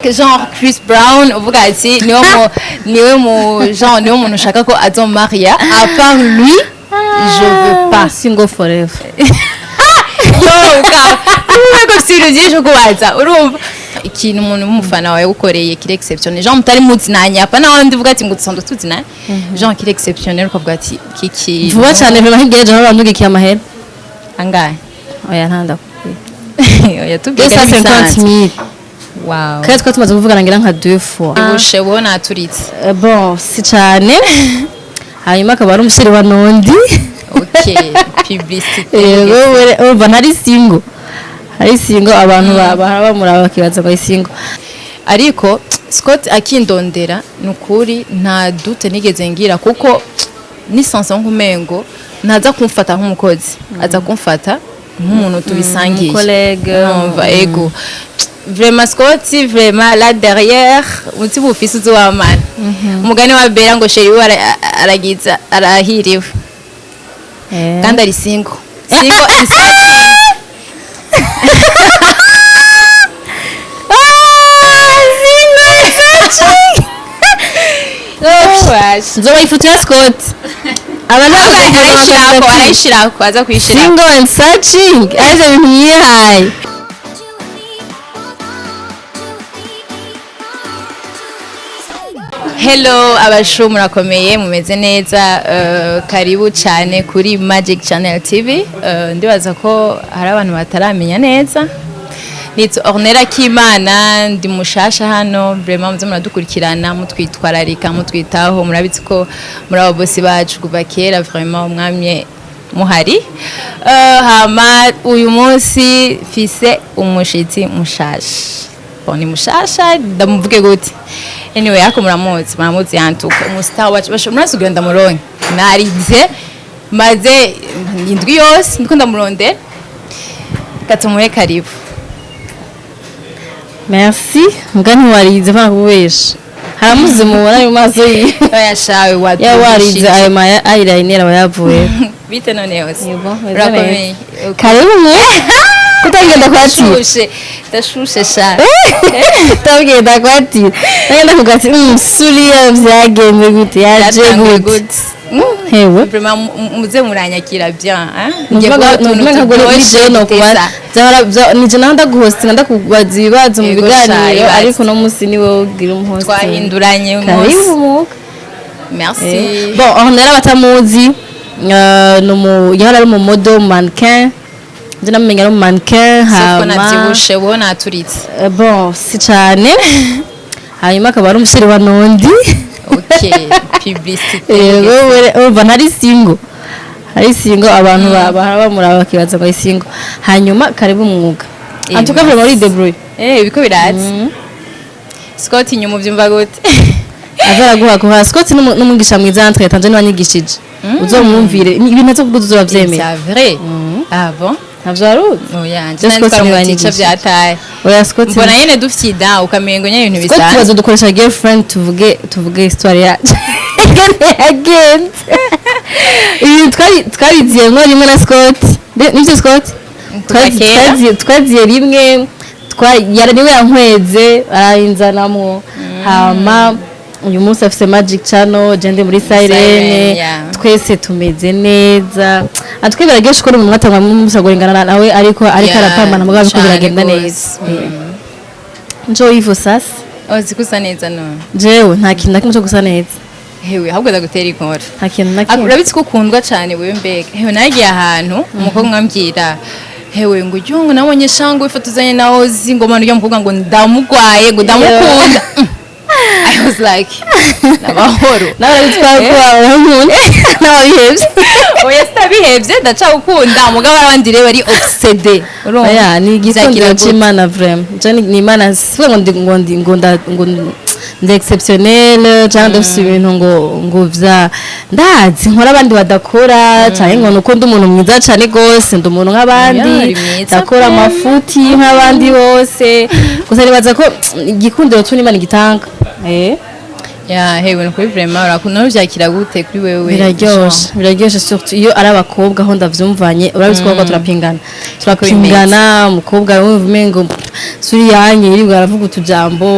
genre Chris Brown uvuga ati niwe muntu ushaka ko azomaria à part lui je veux pas single forever. yo ko siruje cyo kubaza urumva ikintu umuntu umufana wawe ukoreye kiri exceptionnel genre mutari muzinanya apa nawe ndivuga ati ngutsondo tuzinanya genre kiri exceptionnel ukavuga ati kiki vuba cyane biba higeje abantu gikiye amahera angahe oya ntanda oya tubwiye 50,000. wow kandi twari tumaze kuvugana ngira nka 2 fois ubushe bona aturitse bon si cyane hanyuma akaba ari umusore wa nondi okay publicité urumva ntari single hari single abantu bamuraba bakibaza ko single ariko Scott akindondera nukuri nta dute nigeze ngira kuko ni sansa nkumengo ntaza kumfata nk'umukozi aza kumfata nk'umuntu tubisangiye collègue umva ego vraiment Scott vraiment là derrière uti bufise uzwamana umugani wa Bera ngo sheri we aragiza arahiriwe kandi ari single and nzoba ifoto ya Scott arayishirako aza kuyishira single and searching as a yihaye. Hello abashu murakomeye mumeze neza karibu cyane kuri Magic Channel TV ndibaza ko hari abantu bataramenya neza nitwa Ornella Kim ndi mushasha hano vraiment muze muradukurikirana mutwitwararika mutwitaho murabitse ko muri abo bosi bacu kuva kera vraiment umwamye muhari hama uyu munsi fise umushitsi mushasha ni mushasha ndamuvuge gute anyway yako muramuzi yantuka umustar wacu basho murasugira ndamuronke narize maze indwi yose ndiko ndamurondera katumuye karibu. Merci mugani warize bana kubesha haramuze mubona mu maso yi yashawe watu ya warize ayo maya eyeliner wayavuye bite none yose urakomeye karibu mwe kutagenda kwatira ndashushe sha tagenda kwatira nagenda kugati suriya vyagenze gute yaje gute hewe vraiment muze muranyakira bien ngiye no kubaza nije nanda guhostinga ndakubaza ibibazo mu biganiro ariko no musi niwe ugira umuhosti twahinduranye umunsi merci bon Ornella batamuzi yari mu modo mannequin je namenya ari mannequin hama nabyibushe bona aturitse bon si cyane hanyuma akaba ari umusore wa nondi okay publicité urumva ntari single hari single abantu bamuraba bakibaza ko single hanyuma karibu umwuga antuka vraiment muri debrouille biko biratse Scott nyuma byumva gute azaraguha ko Scott n'umwigisha mwiza entre tanje n'abanyigishije uzomwumvire ibintu zo kuguza uzavyemeye c'est vrai ah bon navyaru oya nje byataye oya Scott mbona yene dufite ida ukamengo nya ibintu bisanzwe tubazo dukoresha girlfriend tuvuge histoire ya again twariziye mwo rimwe na Scott nivyo Scott twaziye rimwe yaraniwe yankweze arayinzanamwo hama uyu munsi afise Magic Channel jende muri Sirene twese tumeze neza atwebera gesho ko umuntu atangwa musagorengana nawe ariko arapambana mugabe ko biragenda neza njo ivo sasa zikusa neza no jewe nta kintu nakimwe cyo gusa neza hewe ahubwo ndagutera inkora nta kintu nakimwe urabitse ko ukundwa cyane wewe mbega hewe nagiye ahantu umukobwa mwambwira hewe ngo ujyungu nabonye shango ifotuzanye na HOSY ngo manu y'umukobwa ngo ndamugwaye ngo ndamukunda I was like nabahoro nabihevye oya stabihevye ndaca ukunda mugabo abandi rero bari obsede oya ni igikundiro cy'Imana vraiment je ni Imana sivuga ngo ndi exceptionnel cyangwa ndafise ibintu ngo vya ndazi nkora abandi badakora cyane ngo nuko ndi umuntu mwiza cyane gose ndi umuntu nk'abandi ndakora amafuti nk'abandi bose gusa nibaza ko igikundiro cy'Imana gitanga ya hewe no kuri vraiment urakunda byakira gute kuri wewe biraryoshe surtout iyo ari abakobwa aho ndavyumvanye urabizi ko turapingana umukobwa wumva umengo suri yanye iri baravuga utujambo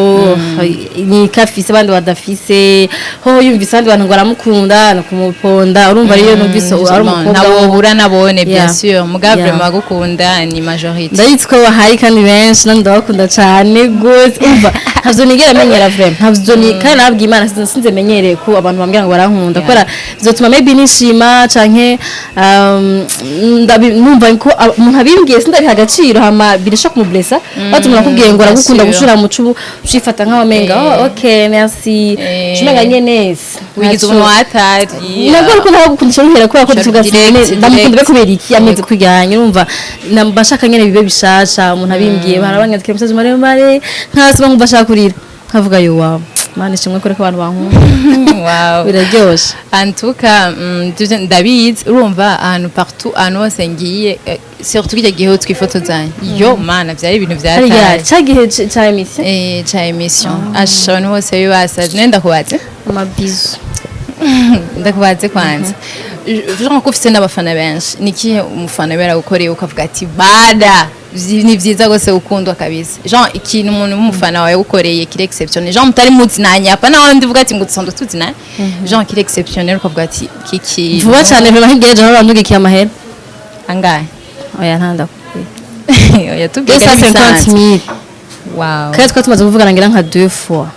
ni kafise abandi badafise ho yumvise abandi bantu ngo aramukunda no kumuponda urumva rero numvise ari umukobwa nabo bura nabone bien sûr mugabe vraiment agukunda ni majorité ndayitse ko bahari kandi benshi nandi ndabakunda cyane gose umva ntavyo nigera menyera vraiment ntavyo ni kandi nabwiye Imana sinze menyereye ko abantu bambwira ngo barankunda kora bizotuma maybe nishima canke numva ko umuntu abimbwiye sindabiha agaciro hama birisha kumublessa batumura kubwiye ngo aragukunda gushura mu cubu ushifata nkaho menga okay merci cumenga nyenese wigize umuntu atari nabwo ariko ntabwo nshobora kubera ko tuvuga ndamukunda bekubera iki ameze kujyanye urumva nambashaka nyene bibe bishasha umuntu abimbwiye barabanyatike message maremare nkasaba nkumva shaka kurira nkavuga yo wow mani shimwe kore ko abantu bankunda wow biraryoshe antuka ndabizi urumva ahantu partout ahantu hose ngiye surtout kijya gihe twifotozanya yo mana byari ibintu byatari cyagihe cya emission cya emission ashobora hose bibasa nenda kubaze amabizu ndakubaze kwanza jean ko ufite n'abafana benshi niki umufana baragukoreye ukavuga ati bada ni vyiza gose ukundwa kabisa jean ikintu umuntu umufana wawe ukoreye kiri exceptionnel jean mutari muzinanya apa nawe ndivuga ati ngo dusondo tuzina jean kiri exceptionnel ukavuga ati kiki vuba cyane vraiment ngeje aho bantugikiye amahera angahe oya ntanda oya tubwiye 50000 wow kandi twatumaze kuvugana ngira nka 2 fois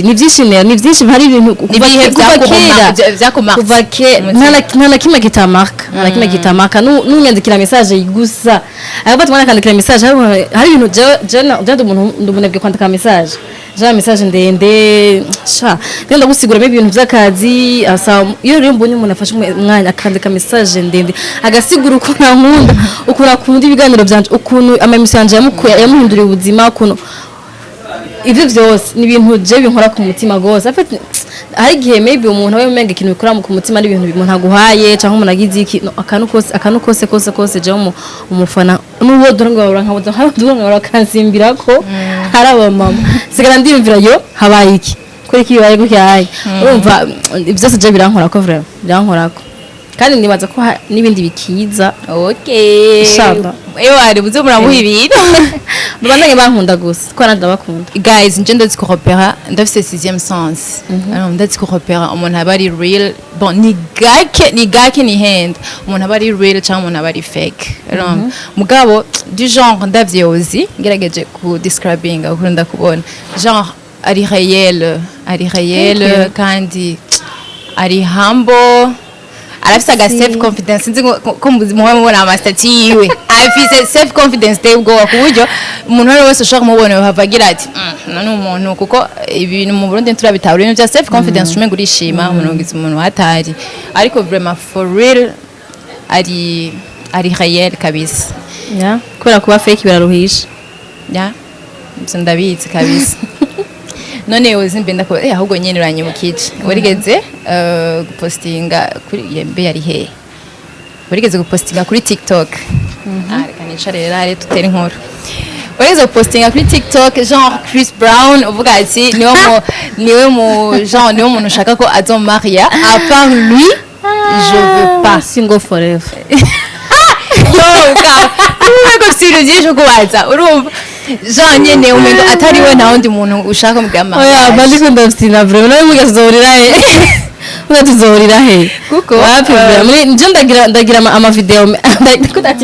ni byinshi hari ibintu kuva kera nta na kimwe kitamarka n'unyandikira message gusa ariko tumwana kandikira message hari ibintu je umunebwe kwandika message ja message ndende sha ngenda gusigura ibintu by'akazi asa iyo rero mbonye umuntu afashe umwanya akandika message ndende agasigura uko nankunda uko nakunda ibiganiro byanje ukuntu amamisi yanje yamuhinduriye ubuzima ukuntu ibyo byose ni ibintu je binkora ku mutima gose afite hari gihe maybe umuntu we umenga ikintu bikora ku mutima ari ibintu umuntu aguhaye cyangwa umuntu agize iki akanu kose je umufana n'uwo doronga barankabuza doronga barakansimbira ko hari abamama sigara ndimvira yo habaye iki kuri iki bibaye guhaye urumva byose je birankora ko vraiment birankora ko kandi nibaza ko nibindi bikiza okay shamba eyo ari buze muramuha ibintu Rwanda bankunda gusa ko ndabakunda guys nje ndazi ko repera ndafite 6e sens ndazi ko repera umuntu abari real bon ni gake ni hand umuntu abari real cyangwa umuntu abari fake mugabo du genre ndavye ozi ngerageje ku describing ukunda kubona genre ari réel kandi ari humble arafise aga self confidence nzi ko muwe mubona amastati yiwe afise self confidence tebwo kuburyo umuntu wese ushaka mubone havagira ati none umuntu kuko ibintu mu Burundi turabitahura ibintu bya self confidence umenga urishima umuntu ngize umuntu hatari ariko vraiment for real ari réel kabisa kubera kuba fake biraruhisha ndabizi kabisa none uzimbe ndako ahubwo nyene uranyibukije warigeze gupostinga kuri yembe yari he warigeze gupostinga kuri TikTok reka nicare rero tutera inkuru warigeze gupostinga kuri TikTok genre Chris Brown uvuga ati niwe muntu ushaka ko azomaria à part lui je veux pas single forever yo ko siruje jo kubaza urumva Jean nyene umengo atari we nta wundi muntu ushaka mugama oya bandi ko ndafite vraiment nawe mugazorira he mugazorira he kuko wapi muri nje ndagira ama video ndakunda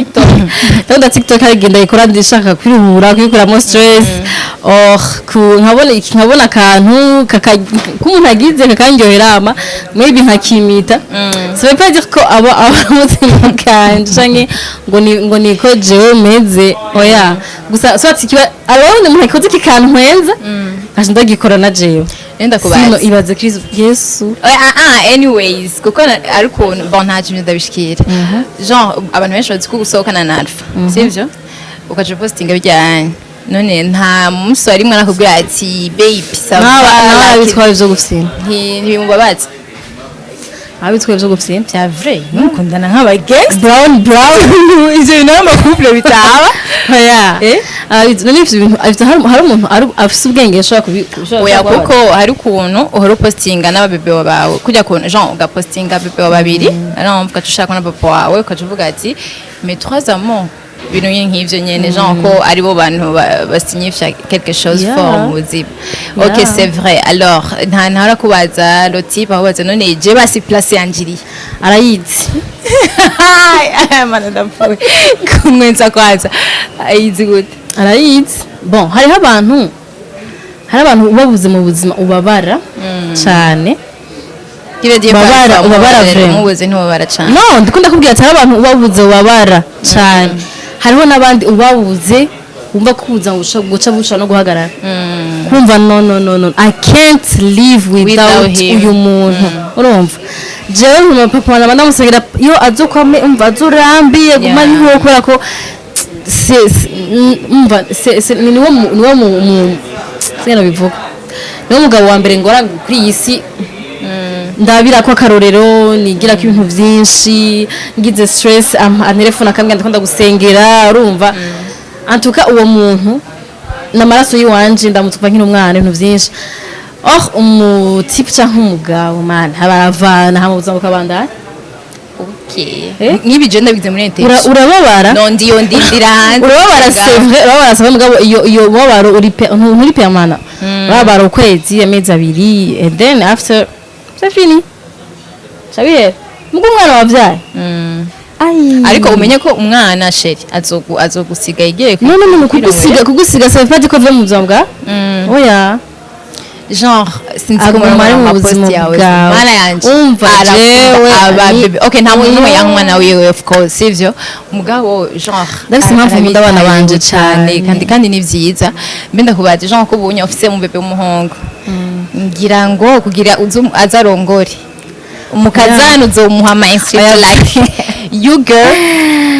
TikTok agenda ikora ndishaka kwiruhura kwikuramo stress nkabona akantu k'umuntu agize kakandyohera ama maybe nkakimita ça veut pas dire ko abo mutima kanje canke ngo niko jewe meze oya gusa so atikiba alone umuntu akoze kikantu nkwenza aje ndagikora na jewe enda kubaza sino ibaze Kristo Yesu anyways kuko ariko bon nta kintu ndabishikira genre abantu benshi bazi ko gusohokana na Alpha sivyo ukaje postinga bijyanye none nta munsi ari mwana kubwira ati babe sava bitwaye byo gufsina ntibimubabaza abitwaye byo gufsina bya vrai mukundana nk'aba gangs brown izo nama couple bitaba oya none ibintu hari umuntu afite ubwenge ashobora kubishobora oya kuko hari ukuntu uhora postinga n'ababebe bawe kujya kuntu genre ugapostinga bebe babiri alors ukaca ushaka na papa wawe ukaca uvuga ati mes trois amants ibintu nk'ivyo nyene genre ko aribo bantu basignifia quelque chose fort mu buzima. Ok, c'est vrai. Alors ntara kubaza lo type abaza none je basi place yanjiri arayizi mana ndapfuye kumwenza kwanza ayizi gute arayizi. Bon, hari abantu ubabuze mu buzima ubabara cyane. ubabara vraiment mubuze ntubabara cyane. No, ndikunda kubwira ati abantu ubabuze ubabara cyane. Hariho nabandi ubabuze wumva kuza guca busha no guhagarara. Kumva no I can't live without uyu muntu. Urumva? Jewe mu papa wana ndamusengera iyo azokwame umva azurambiye guma niho kubera ko niwo mu sena bivuga. Niwo mugabo wa mbere ngora kuri iyi si. Ndabira ko akarorero nigira ko ibintu byinshi ngize stress telefone akambwira ndakunda gusengera urumva. Antuka uwo muntu namaraso yiwanje ndamutsuva nkiri umwana ibintu byinshi. Umutipe cyangwa umugabo man habaravana hamubuza ukabandana. Okay. Nibi je ndabize muri ente. Urababara? No ndiyo ndindira hanze. Urababara sevre, urababara sevre mugabo iyo mubabaro uri permanent. Urababara ukwezi amezi abiri and then after c'est fini. Sabiye? Mugo umwana wavyaye. Ariko umenye ko umwana sheri azogusiga igiye kugusiga ça veut pas dire ko vya mu buzima bwa? Oya. Genre sinzi ko muri mu buzima yawe mwana yanje umva jewe ababebe. Okay, nta muntu n'umwe yanka umwana wiwe of course sivyo mugabo genre ndafise impamvu nkunda abana banje cyane kandi ni vyiza mbe ndakubaza genre ko ubunye ufise mu bebe w'umuhongo ngira ngo kugira azarongore umukazana uzomuha ama instruction like you girl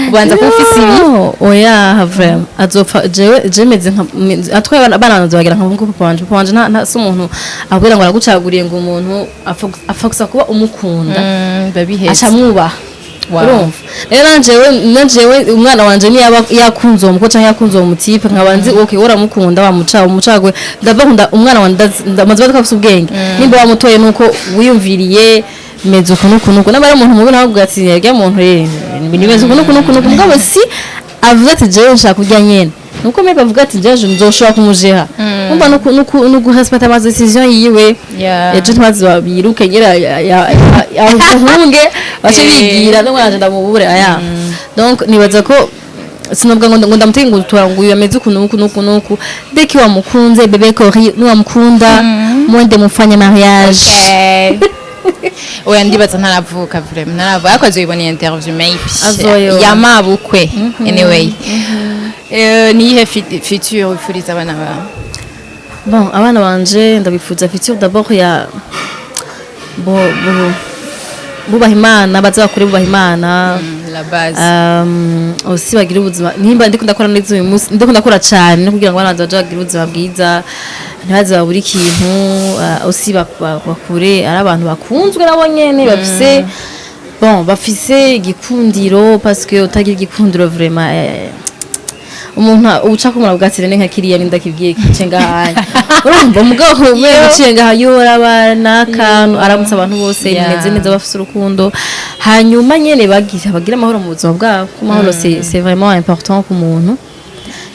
ubanza kufisa ibi. Oya vraiment azopfa je meze atwaye abana bazagira nka papa wanje nta umuntu abwira ngo aragucaguriye ngo umuntu afaksa kuba umukunda acamwuba. Urumva rero nanjewe umwana wanje ni yakunze uwo muko cyangwa yakunze uwo mutipe nkabanzi okay uramukunda umucagwe ndabakunda umwana wanje ndamaze bakafisa ubwenge nimba wamutoye nuko wiyumviriye meze kunukunuko nabara umuntu mubi navuga ati yarya muntu nimeze kunukunuko mugabo si avuga ati jewe nshaka kurya nyene nuko mbe bavuga ati jeje nzoshobora kumujeha umva nuko respect ama decision yiwe ejo twazi babiruke nyira yahuhunge bace bigira no mwanje ndamubure aya donc nibaza ko sinubwa ngo ndamutenga gutura ngo yameze kunuku deki wamukunze bebe kori niwamukunda mwende mufanye mariage. Oya ndibaza ntaravuka vraiment ntaravuka ariko azoyibona interview maybe yamabukwe anyway. Nihe future ufuriza abana bawe? Bon, abana banje ndabifuza future d'abord ya bubaha Imana bazakure bubaha Imana la base. Aussi bagira ubuzima nimba ndiko ndakora neza uyu munsi ndiko ndakora cyane kugira ngo abana bazagira ubuzima bwiza ntibaze babura ikintu. Aussi bakure ari abantu bakunzwe nabo nyene bafise igikundiro parce que utagira igikundiro vraiment umuntu uca ko murabwatire nka kiriya ndakibwiye kice ngahanya urumva mugabo umwe uciye ngahayora abana kantu aramutse abantu bose neze neza bafise urukundo hanyuma nyene bagira amahoro mu buzima bwabo. Amahoro c'est vraiment important ku muntu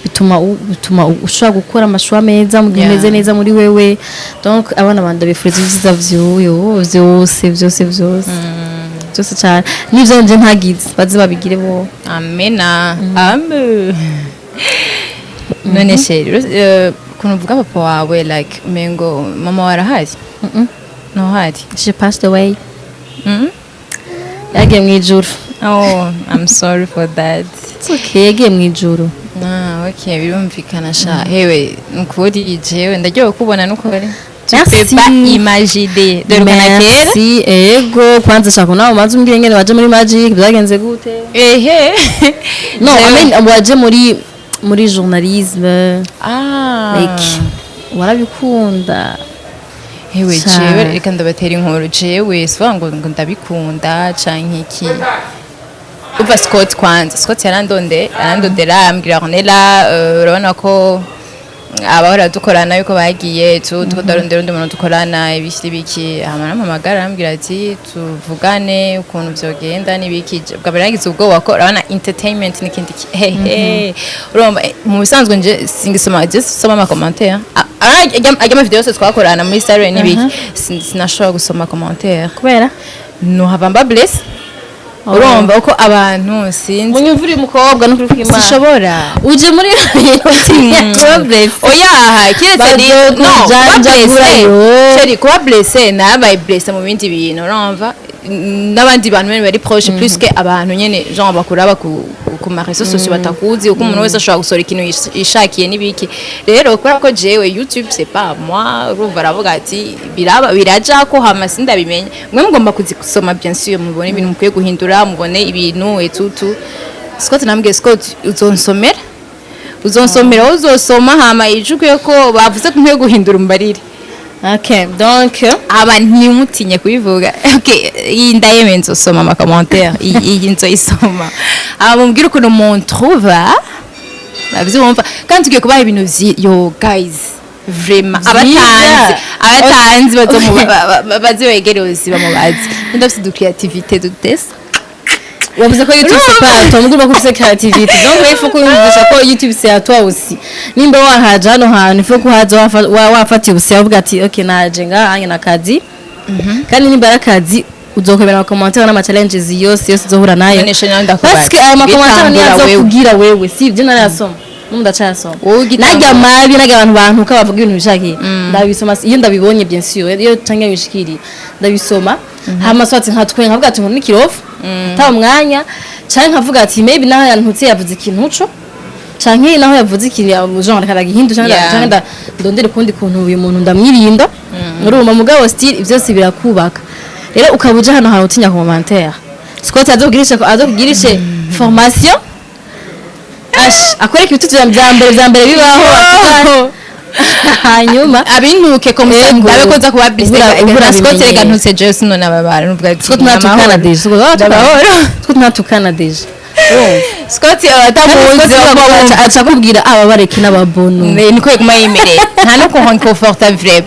bituma ushobora gukora amashwa meza mu gihe meze neza muri wewe. Donc abana banda bifuriza ibyiza byose cyane nivyo nje ntagize bazi babigire bo. Amena amen. None sheri kuno vuga papa wawe like mengo mama warahari? No hari. She passed away. Yagiye mu ijuru. Oh, I'm sorry for that. It's okay, yagiye mu ijuru. Okay, birumvikana sha. Hewe nukuri jewe ndagiye kubona nukuri. Merci. Pas imaginer. Merci. Ego kwanza shaka nawe maze umbwire ngene waje muri magic byagenze gute? No, I mean waje muri journalisme. Like warabikunda. Hewe jewe reka ndabatera inkuru jewe swa ngo ndabikunda canke iki. Uva Scott kwanza Scott yarandondera ambwira Ornella urabona ko abahora dukorana yuko bagiye tudarondera undi muntu dukorana ibiki amagara arambwira ati tuvugane ukuntu byogenda n'ibiki bwabera yagize ubwoba ko urabona entertainment n'ikindi urumva mu bisanzwe nje singisoma ama commentaire ajya ama video yose twakorana muri story n'ibiki sinashobora gusoma commentaire kubera no hava mba bless urumva uko abantu sinzi munyumvira umukobwa no kuri Imana sishobora uje muri oya kiretse no kuba blessé nabaye blessé mu bindi bintu urumva n'abandi bantu bari proche plus que abantu nyene genre bakuraba ku ma réseaux sociaux batakuzi uko umuntu wese ashobora gusora ikintu ishakiye n'ibiki rero kubera ko jewe YouTube c'est pas moi urumva aravuga ati biraja ko hama sindabimenya mwe mugomba kuzisoma bien sûr mubone ibintu mukwiye guhindura mubone ibintu etutu Scott nambwiye Scott uzonsomera uzosoma hama ijukuye ko bavuze ko nkwiye guhindura umbarire. Ok, donc aba ntimutinye kubivuga. Ok, iyi ndayeme nzosoma ama commentaire, iyi nzoyisoma. Mumbwira ukuntu umuntu trouva bavyumva kandi tugiye kubaha ibintu yo guys vraiment abatanzi bazobegereza bamubazi. Ndafite du creativité du test. Wavuze ko YouTube c'est pas toi mugomba ko ufite creativity donc il faut ko yumvisha ko YouTube c'est à toi aussi nimba wahaje hano hantu il faut ko haza wafati ubusi yavuga ati okay naje ngahanye nakazi kandi nimba arakazi uzokobera ama commentaire n'ama challenges yose zohura nayo parce que ama commentaire ni azokugira wewe si je narasoma ndacasoma najya mabi najya abantu ka bavuga ibintu bishakiye ndabisoma iyo ndabibonye bien sûr iyo tangiye bishikiri ndabisoma hama swati nkatwe nkavuga ati nkuru n'ikirofu ta umwanya cyane nkavuga ati maybe naho yantutse yavuze ikintu cyo canke naho yavuze ikintu genre karagihindu cyangwa ndondere kundi kuntu uyu muntu ndamwirinda uruma mugabo still ivyose birakubaka rero ukabuja hano hantu utinya commentaire Scott azokugirishe formation akore ibintu vya mbere bibaho hanyuma abintuke komse ndabe koza kuba blessed Scott rega ntutse je sino nababara nuvuga ati Scott natukana deje Scott natukana deje Scott atamuzi acha kubwira ababareki n'ababono niko yeguma yemereye nta no confortable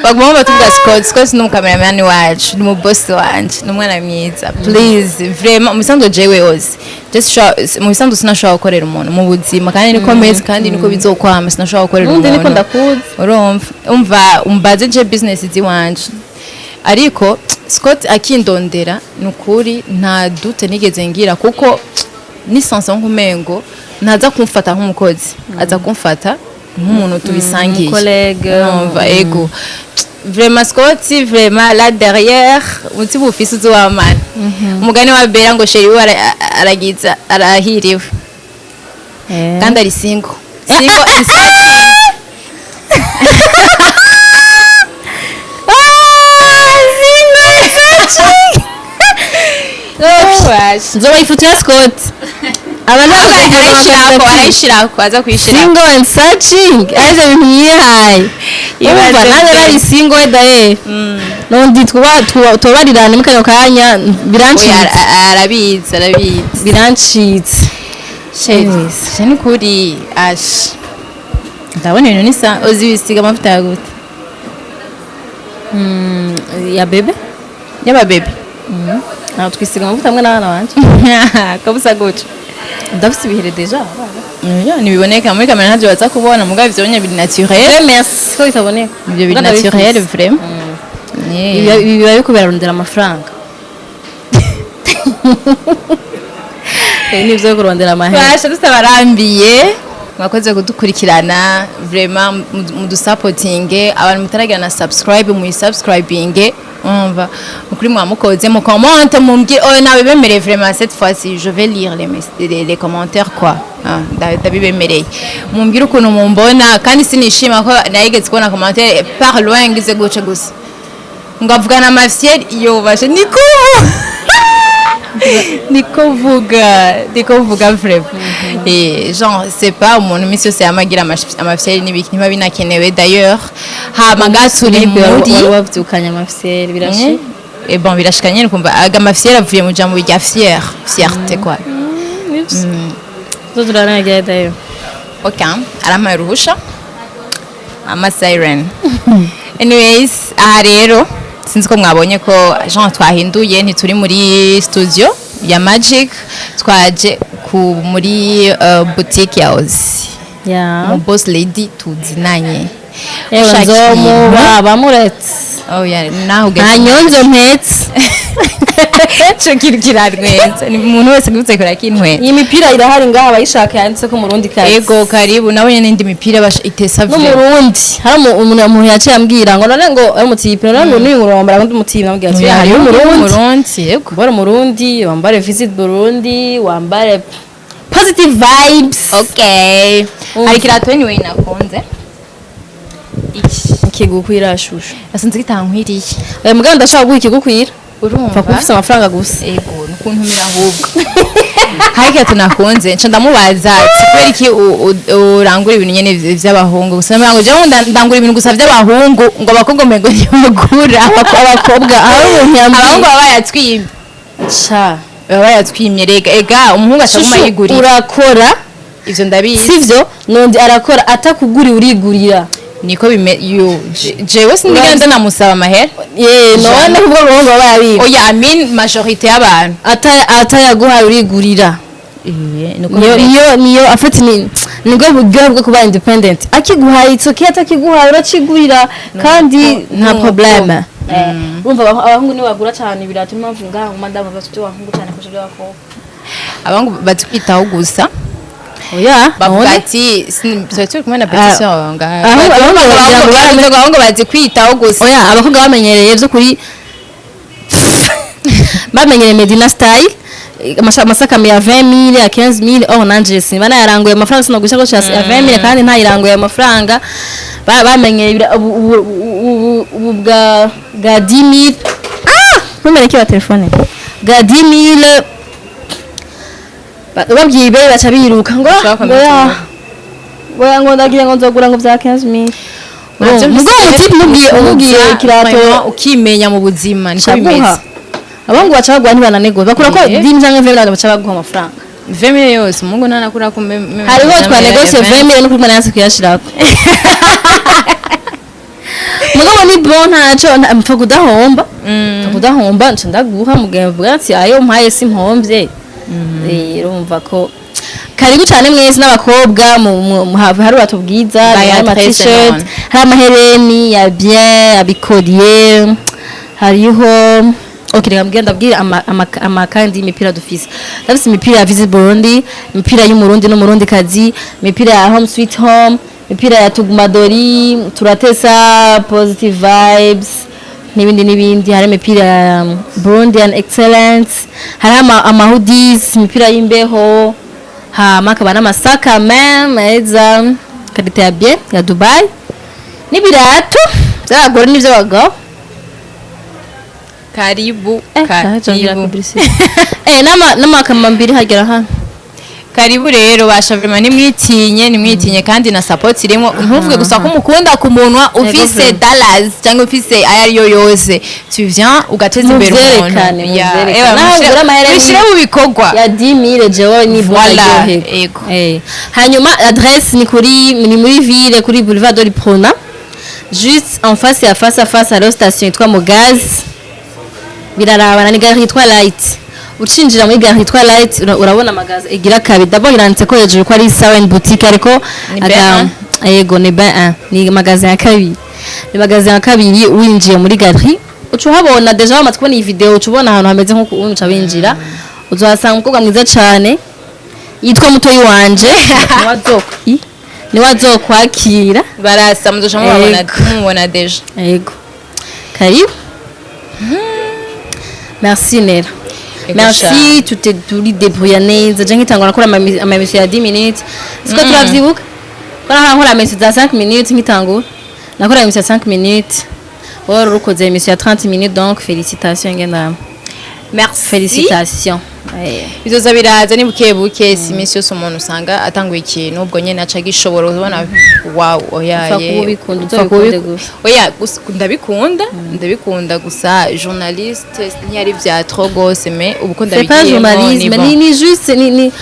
bagomba batuvuga Scott no cameraman wacu no boss wanje no mwana mwiza please vraiment musanzwe jewe ozi just musanzwe sinashobora gukorera umuntu mu buzima kandi niko meze kandi niko bizokwama sinashobora gukorera umuntu niko ndakuzi urumva umbaze je business ziwanje ariko Scott akindondera nukuri nta dute nigeze ngira kuko ni sansa nkumengo ntaza kumfata nk'umukozi aza kumfata nk'umuntu tubisangiye umva ego vraiment Scott vraiment là derrière uti bufise uzwamana umugani wa bera ngo sheri we aragiza arahiriwe kandi ari single and nzoba ifoto ya Scott arayishirako aza kuyishira single and searching aje ibintu yihaye ibaza nawe bari single daye nondi tubarirane mukanyo kanya birancitse arabizi birancitse sheni kuri ash ndabona ibintu nisa ozi bisiga amavuta ya gute ya bebe yaba bebe naho twisiga amavuta amwe n'abana banje kabusa guca ndafise ibihere deja nibiboneka muri kamera ntavyo baza kubona mugabo ivyo bonye biri naturel merci ko bitaboneka ivyo biri naturel vraiment ibi biba bikubera rondera amafaranga nivyo yo kurondera amahera basha dusabarambiye mwakoze kudukurikirana vraiment mudusupportinge abantu mutaragira na subscribe subscribing umva ukuri mwamukoze mu comment mumbye nawe bemereye vraiment cette fois-ci je vais lire les commentaires quoi ndabibemereye mumbwira ukuntu mumbona kandi sinishima ko nayigeze kubona commentaire par loin ngize guce gusa ngavugana Martial yo bashe niko vuga vraiment genre c'est pas umuntu misi yose yamagira amafyeri n'ibiki niba binakenewe d'ailleurs magasuri muri wavyukanya amafyeri birashi bon birashikanye nukumva aga amafyeri avuye mu jambo rya fierté quoi zo turanagira d'ailleurs okay arama ruhusha ama siren. Anyways, aha rero sinzi ko mwabonye ko Jean twahinduye ntituri muri studio ya Magic, twaje muri boutique ya Hozy. Mu boss lady tuzinanye. Ewe nzomu bamuretse. Oh yeah, naho getse. Hanyonzo mpetse. Cyo kirarwenza. Ni umuntu wese gutse kora kintwe. Iyi mipira irahari ngaha bayishaka yanditse ko mu Burundi kazi. Ego karibu nabonye n'indi mipira itesa vile. No mu Burundi. Hari umuntu yaciye ambwira ngo none ngo ari mutipe none ngo ni ngurambara ngo mutipe nambwira ati hari mu Burundi. Ego bora mu Burundi wambare visit Burundi wambare positive vibes. Okay. Hari kirato anyway nakunze. Ikigukwira shusho. Yasanze gitankwiriye. Muganda ndashaka guha ikigukwira. Urumva kufisa amafaranga gusa. Ego nukuntumira ahubwo. Hari kirato nakunze nca ndamubaza kubera iki urangura ibintu nyene vy'abahungu gusa mbango je ndangura ibintu gusa vy'abahungu ngo abakobwa mbengo ntibagura abakobwa aho umuntu yambaye abahungu baba yatwimye. Cha baba yatwimye ega umuhungu ashaguma yigurira. Urakora ivyo ndabizi. Sivyo nundi arakora atakuguri urigurira. Niko jewe sindigenda namusaba amahera. None ubwo bahungu baba yabiba. Oya mean majorité y'abantu atayaguha urigurira. Niyo afite nibwo buryo bwo kuba independent. Akiguhaye itoke atakiguhaye uracigurira kandi nta problème. Urumva abahungu ni bagura cyane ibirato impamvu ngaha mu madamu bafite abahungu cyane kurusha abakobwa. Abahungu batwitaho gusa. Oya bavuga ati turi kumwe na petition ngaha. Abahungu bazi kwitaho gusa. Oya abakobwa bamenyereye byo kuri bamenyereye Medina style amasaka ya 20,000 ya 15,000 nanje sinba nayaranguye amafaranga sinagusha ko ya 20,000 kandi ntayiranguye amafaranga bamenyereye ubu bwa 10,000 numero ki wa telefone ga 10,000 babyibe baca biruka ngo ngo ndagiye ngo nzogura ngo bya 15,000 mugo mugiye kirato ukimenya mu buzima niko bimeze. Abangu baca bagwa ntibananego bakura ko dim cyangwa 20,000 baca baguha amafaranga 20,000 yose umungu ntanakura ko hariho twanegosie 20,000 nuko kumana yanse kuyashirako mugabo ni bon ntaco mpfa kudahomba nca ndaguha mugihe bwatsi ayo mpaye simpombye. Urumva ko karibu cyane mwese n'abakobwa mu hari batubwiza ama t-shirt hari amahereni ya bien abikodiye hariho okay ndabwira amakandi imipira dufise ndafise imipira ya Visit Burundi imipira y'umurundi no murundi kazi imipira ya Home Sweet Home imipira ya Tugumadori turatesa positive vibes n'ibindi hari imipira ya Burundian Excellence hari hoodies imipira y'imbeho makaba n'amasaka meza kadite ya bien ya Dubai n'ibirato by'abagore n'iby'abagabo. Karibu n'amakamba mbiri hagera hano. Karibu rero bashavima nimwitinye kandi na support irimo ntuvuge gusa ko mukunda ku munwa ufise dollars cyangwa ufise ayariyo yose tu viens ugateza imbere umuntu bishire mu bikorwa ya 10,000 jewe ni voilà. Hanyuma adresse ni muri ville kuri boulevard de Prona juste en face à face à la station yitwa Mugaz birarabana ni gare yitwa Light ucinjira muri gare yitwa Light urabona magaza igira kabiri d'abord iranditse ko hejuru ko ari Sawen boutique ariko yego ni ben ni magaza ya kabiri ni magaza ya kabiri winjiye muri gare ucu habona deja bamaze kubona iyi video ucubona ahantu hameze nko unca binjira uzohasanga umukobwa mwiza cyane yitwa mutoyi wanje ni wazokwakira barasa muzosha mubona deja yego karibu. Merci Nera. Merci tu t'es débrouillé neza je ngitangwa nakora ama message ya 10 minutes siko turavyibuka kora nkora message za 5 minutes ngitangura nakora message ya 5 minutes wari ukoze message ya 30 minutes donc félicitations ngenda merci félicitations bizoza biraza ni buke buke si iminsi yose umuntu usanga atanguye ikintu ubwo nyene aca gishobora ubona wow oyaye oya ndabikunda gusa journaliste ntiyari vya trop gose mais ubu ko ndabigiye c'est pas journalisme ni juste ni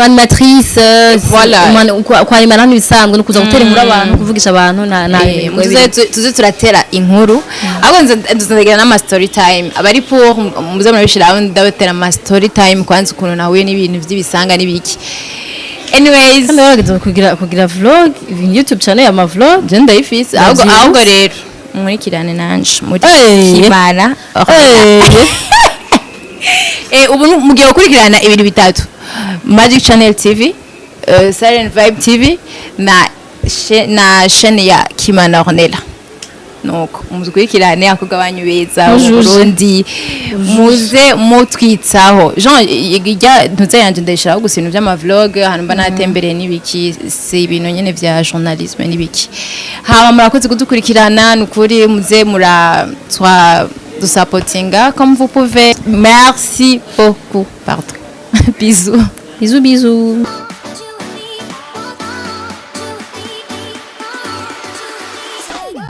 animatrice voilà kwa imana n'ibisanzwe no kuza gutera inkuru abantu kuvugisha abantu tuze turatera inkuru abo nzagira na story time abari pour muze murabishiraho ndabatera ama story time kwanza ukuntu nahuye n'ibintu by'ibisanga n'ibiki anyways kandi wageze kugira vlog YouTube channel ya ma vlog je ndayifise ahubwo rero murikirane nanje muri Kimana ubu mugiye gukurikirana ibintu bitatu Magic Channel TV Silent Vibe TV na chaîne ya Kimana Ornella nuko muzikurikirane akugabanya beza mu Burundi muze mutwitsaho Jean ijya ntuze yanje ndashiraho gusa ibintu by'ama vlog hano mba natembereye n'ibiki si ibintu nyene vya journalisme n'ibiki haba murakoze kudukurikirana nukuri muze du supportinga comme vous pouvez merci beaucoup pardon bisous bisous